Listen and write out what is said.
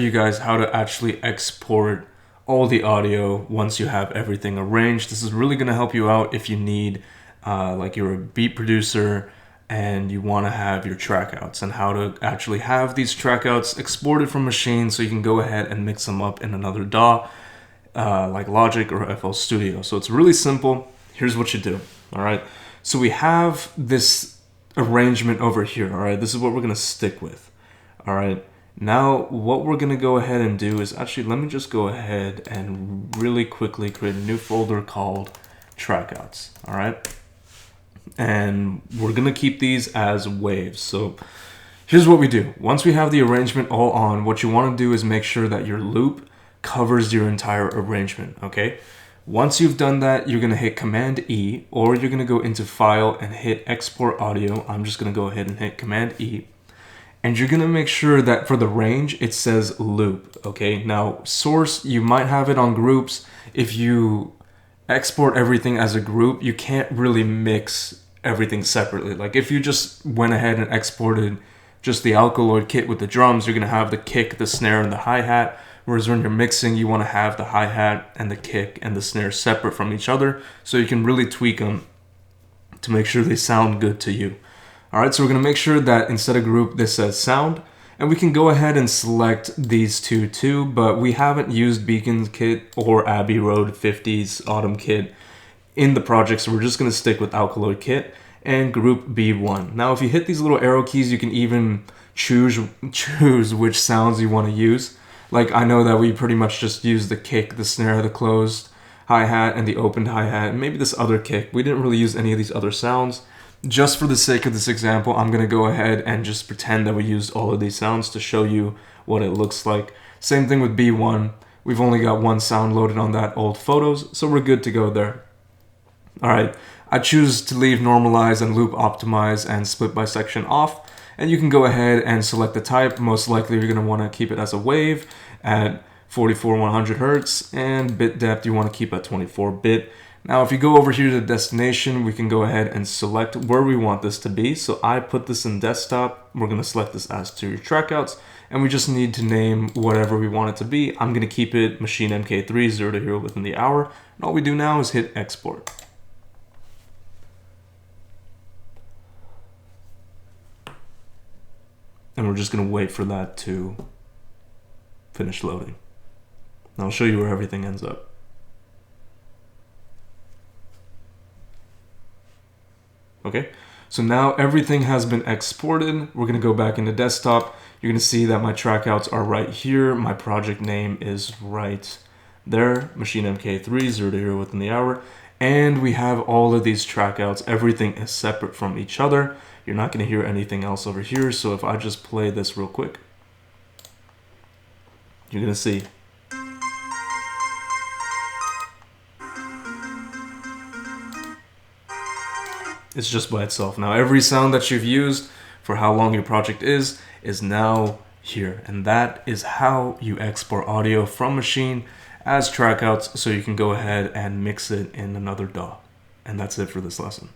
You guys how to actually export all the audio once you have everything arranged. This is really going to help you out if you need like you're a beat producer and you want to have your trackouts, and how to actually have these trackouts exported from Maschine so you can go ahead and mix them up in another DAW like Logic or FL Studio. So it's really simple. Here's what you do. All right, so we have this arrangement over here. All right, this is what we're going to stick with. All right, now what we're going to go ahead and do is actually, let me just go ahead and really quickly create a new folder called trackouts. All right, and we're going to keep these as waves. So here's what we do. Once we have the arrangement all on, what you want to do is make sure that your loop covers your entire arrangement. Okay, once you've done that, you're going to hit Command E, or you're going to go into File and hit Export Audio. I'm just going to go ahead and hit Command E. And you're going to make sure that for the range, it says loop. Okay, now source, you might have it on groups. If you export everything as a group, you can't really mix everything separately. Like if you just went ahead and exported just the Alkaloid kit with the drums, you're going to have the kick, the snare, and the hi-hat. Whereas when you're mixing, you want to have the hi-hat and the kick and the snare separate from each other, so you can really tweak them to make sure they sound good to you. All right, so we're going to make sure that instead of group, this says sound. And we can go ahead and select these two too, but we haven't used Beacon's kit or Abbey Road 50s Autumn kit in the project, so we're just going to stick with Alkaloid kit and group B1. Now, if you hit these little arrow keys, you can even choose which sounds you want to use. Like I know that we pretty much just use the kick, the snare, the closed hi-hat, and the opened hi-hat, and maybe this other kick. We didn't really use any of these other sounds. Just for the sake of this example, I'm going to go ahead and just pretend that we used all of these sounds to show you what it looks like. Same thing with B1. We've only got one sound loaded on that old photos, so we're good to go there. All right, I choose to leave normalize and loop optimize and split by section off. And you can go ahead and select the type. Most likely you're going to want to keep it as a wave at 44/100 Hertz, and bit depth you want to keep at 24-bit. Now if you go over here to destination, we can go ahead and select where we want this to be. So I put this in desktop. We're going to select this as to your trackouts, and we just need to name whatever we want it to be. I'm going to keep it Maschine MK3 0 to hero within the hour. And all we do now is hit export. And we're just going to wait for that to finish loading. And I'll show you where everything ends up. Okay, so now everything has been exported. We're going to go back into desktop. You're going to see that my trackouts are right here. My project name is right there, Maschine MK3 0 to hero within the hour. And we have all of these trackouts. Everything is separate from each other. You're not going to hear anything else over here. So if I just play this real quick, you're going to see. It's just by itself. Now every sound that you've used for how long your project is now here. And that is how you export audio from Maschine as trackouts, so you can go ahead and mix it in another DAW. And that's it for this lesson.